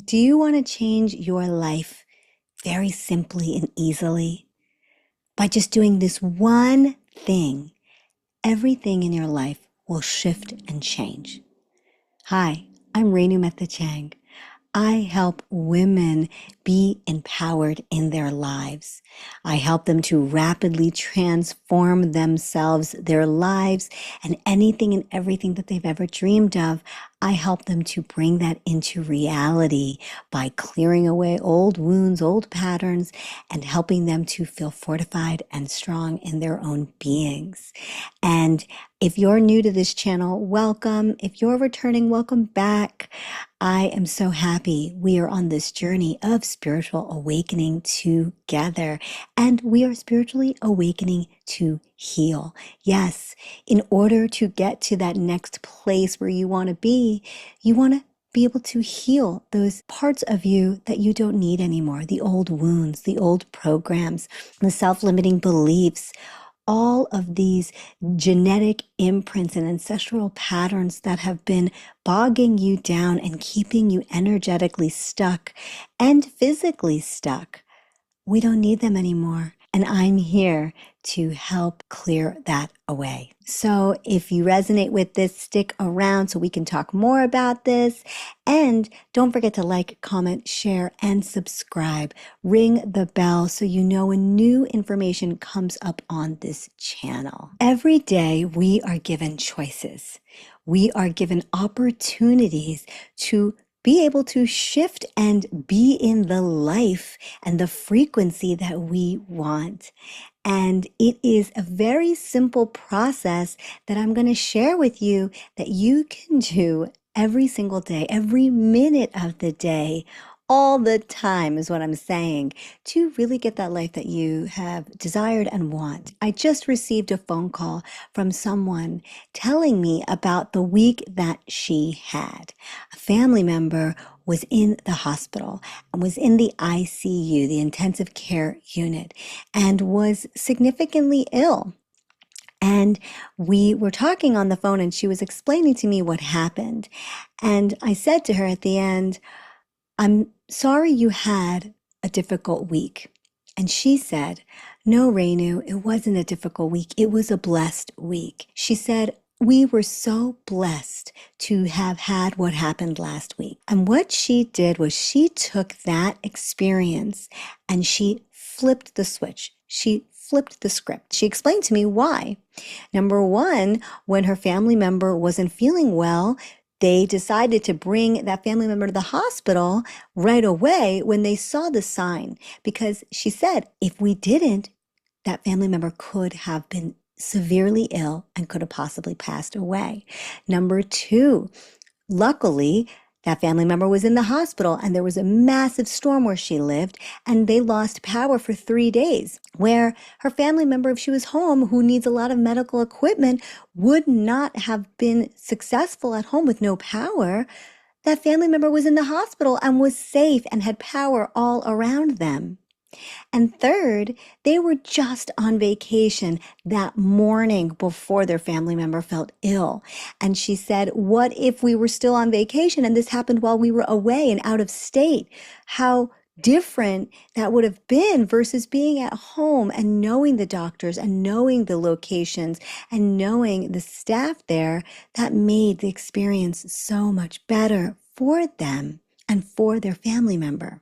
Do you want to change your life very simply and easily by just doing this one thing? Everything in your life will shift and change. Hi, I'm Renu Mehta Chang. I help women be empowered in their lives. I help them to rapidly transform themselves, their lives, and anything and everything that they've ever dreamed of. I help them to bring that into reality by clearing away old wounds, old patterns, and helping them to feel fortified and strong in their own beings. And if you're new to this channel, welcome. If you're returning, welcome back. I am so happy we are on this journey of spiritual awakening together, and we are spiritually awakening to heal. Yes, in order to get to that next place where you want to be able to heal those parts of you that you don't need anymore, the old wounds, the old programs, the self-limiting beliefs, all of these genetic imprints and ancestral patterns that have been bogging you down and keeping you energetically stuck and physically stuck. We don't need them anymore. And I'm here to help clear that away. So if you resonate with this, stick around so we can talk more about this. And don't forget to like, comment, share, and subscribe. Ring the bell so you know when new information comes up on this channel. Every day we are given choices. We are given opportunities to be able to shift and be in the life and the frequency that we want. And it is a very simple process that I'm going to share with you that you can do every single day, every minute of the day, all the time is what I'm saying, to really get that life that you have desired and want. I just received a phone call from someone telling me about the week that she had. A family member was in the hospital and was in the ICU, the intensive care unit, and was significantly ill. And we were talking on the phone and she was explaining to me what happened. And I said to her at the end, "I'm sorry you had a difficult week." And she said, "No, Renu, it wasn't a difficult week. It was a blessed week." She said, "We were so blessed to have had what happened last week." And what she did was she took that experience and she flipped the switch. She flipped the script. She explained to me why. Number one, when her family member wasn't feeling well, they decided to bring that family member to the hospital right away when they saw the sign, because she said if we didn't, that family member could have been severely ill and could have possibly passed away. Number two, luckily, that family member was in the hospital and there was a massive storm where she lived and they lost power for 3 days, where her family member, if she was home, who needs a lot of medical equipment, would not have been successful at home with no power. That family member was in the hospital and was safe and had power all around them. And third, they were just on vacation that morning before their family member felt ill. And she said, what if we were still on vacation and this happened while we were away and out of state? How different that would have been versus being at home and knowing the doctors and knowing the locations and knowing the staff there. That made the experience so much better for them and for their family member.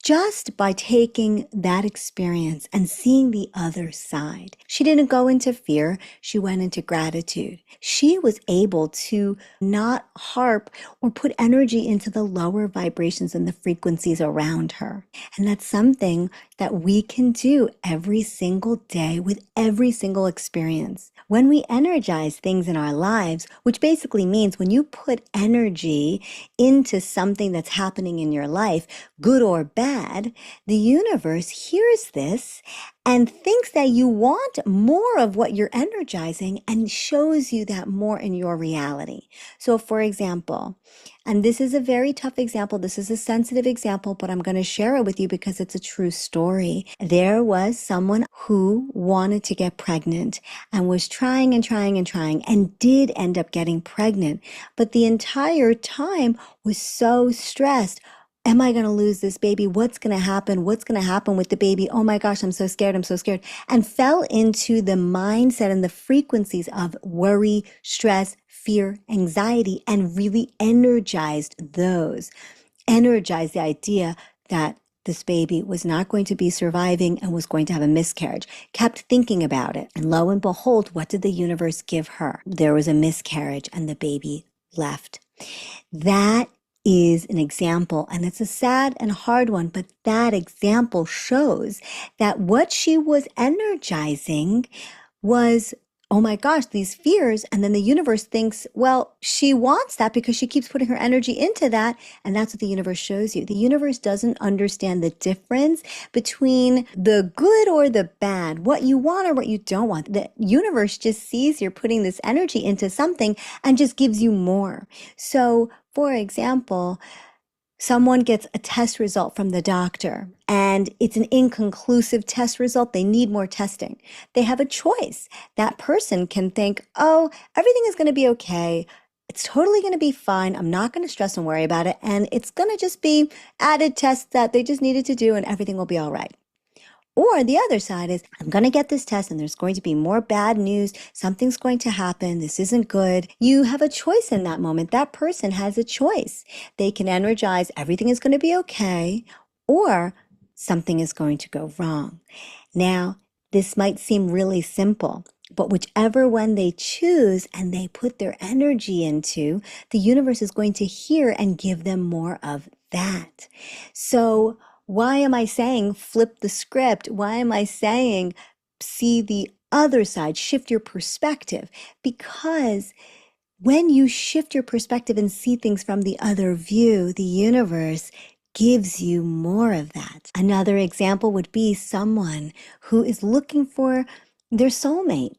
Just by taking that experience and seeing the other side. She didn't go into fear, she went into gratitude. She was able to not harp or put energy into the lower vibrations and the frequencies around her. And that's something that we can do every single day with every single experience. When we energize things in our lives, which basically means when you put energy into something that's happening in your life, good or bad, the universe hears this and thinks that you want more of what you're energizing and shows you that more in your reality. So for example, and this is a very tough example, this is a sensitive example, but I'm going to share it with you because it's a true story. There was someone who wanted to get pregnant and was trying and trying and trying and did end up getting pregnant, but the entire time was so stressed. Am I going to lose this baby? What's going to happen? What's going to happen with the baby? Oh my gosh, I'm so scared. I'm so scared. And fell into the mindset and the frequencies of worry, stress, fear, anxiety, and really energized those. Energized the idea that this baby was not going to be surviving and was going to have a miscarriage. Kept thinking about it. And lo and behold, what did the universe give her? There was a miscarriage and the baby left. That is an example, and it's a sad and hard one, but that example shows that what she was energizing was, oh my gosh, these fears. And then the universe thinks, well, she wants that because she keeps putting her energy into that. And that's what the universe shows you. The universe doesn't understand the difference between the good or the bad, what you want or what you don't want. The universe just sees you're putting this energy into something and just gives you more. So, for example, someone gets a test result from the doctor and it's an inconclusive test result. They need more testing. They have a choice. That person can think, oh, everything is going to be okay. It's totally going to be fine. I'm not going to stress and worry about it. And it's going to just be added tests that they just needed to do and everything will be all right. Or the other side is, I'm going to get this test and there's going to be more bad news. Something's going to happen. This isn't good. You have a choice in that moment. That person has a choice. They can energize, everything is going to be okay, or something is going to go wrong. Now, this might seem really simple, but whichever one they choose and they put their energy into, the universe is going to hear and give them more of that. So, why am I saying flip the script? Why am I saying see the other side, shift your perspective? Because when you shift your perspective and see things from the other view, the universe gives you more of that. Another example would be someone who is looking for their soulmate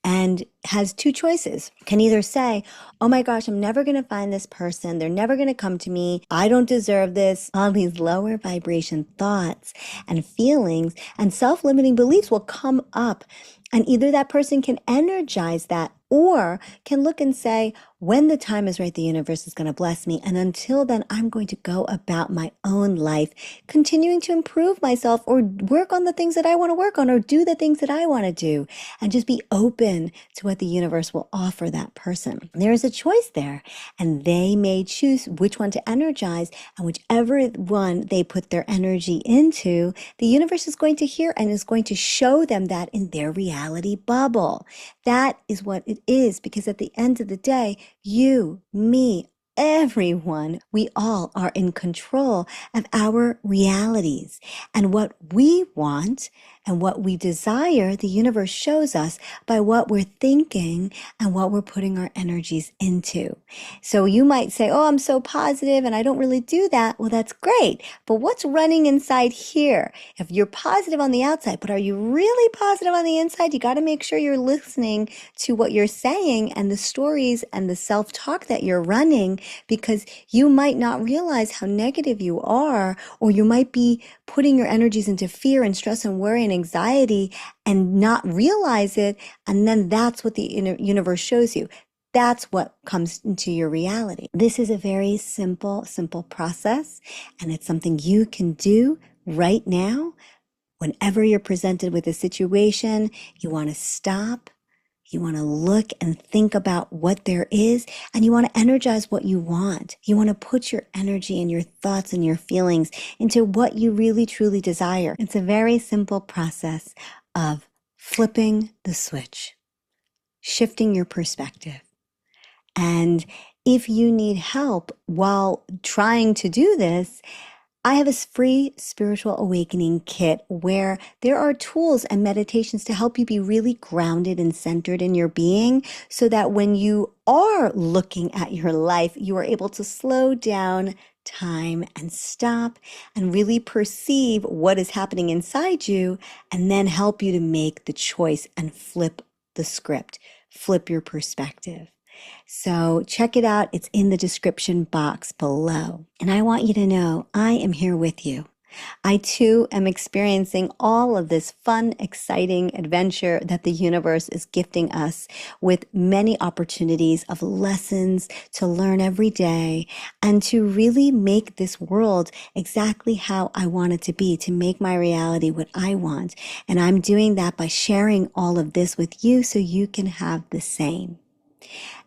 and has two choices. Can either say, oh my gosh, I'm never going to find this person. They're never going to come to me. I don't deserve this. All these lower vibration thoughts and feelings and self-limiting beliefs will come up. And either that person can energize that or can look and say, when the time is right, the universe is going to bless me. And until then, I'm going to go about my own life, continuing to improve myself or work on the things that I want to work on or do the things that I want to do and just be open to what the universe will offer that person. There is a choice there and they may choose which one to energize, and whichever one they put their energy into, the universe is going to hear and is going to show them that in their reality bubble. That is what it is, because at the end of the day, you, me, everyone, we all are in control of our realities. And what we want and what we desire, the universe shows us by what we're thinking and what we're putting our energies into. So you might say, oh, I'm so positive and I don't really do that. Well, that's great. But what's running inside here? If you're positive on the outside, but are you really positive on the inside? You got to make sure you're listening to what you're saying and the stories and the self-talk that you're running, because you might not realize how negative you are, or you might be putting your energies into fear and stress and worry and anxiety and not realize it. And then that's what the universe shows you. That's what comes into your reality. This is a very simple process, and it's something you can do right now. Whenever you're presented with a situation, you want to stop. You want to look and think about what there is, and you want to energize what you want. You want to put your energy and your thoughts and your feelings into what you really, truly desire. It's a very simple process of flipping the switch, shifting your perspective. And if you need help while trying to do this, I have a free spiritual awakening kit where there are tools and meditations to help you be really grounded and centered in your being, so that when you are looking at your life, you are able to slow down time and stop and really perceive what is happening inside you, and then help you to make the choice and flip the script, flip your perspective. So check it out. It's in the description box below. And I want you to know I am here with you. I too am experiencing all of this fun, exciting adventure that the universe is gifting us with many opportunities of lessons to learn every day and to really make this world exactly how I want it to be, to make my reality what I want. And I'm doing that by sharing all of this with you so you can have the same.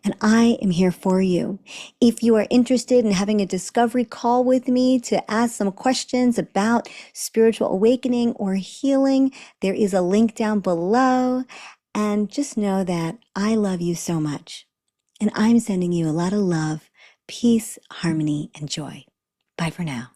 And I am here for you. If you are interested in having a discovery call with me to ask some questions about spiritual awakening or healing, there is a link down below. And just know that I love you so much. And I'm sending you a lot of love, peace, harmony, and joy. Bye for now.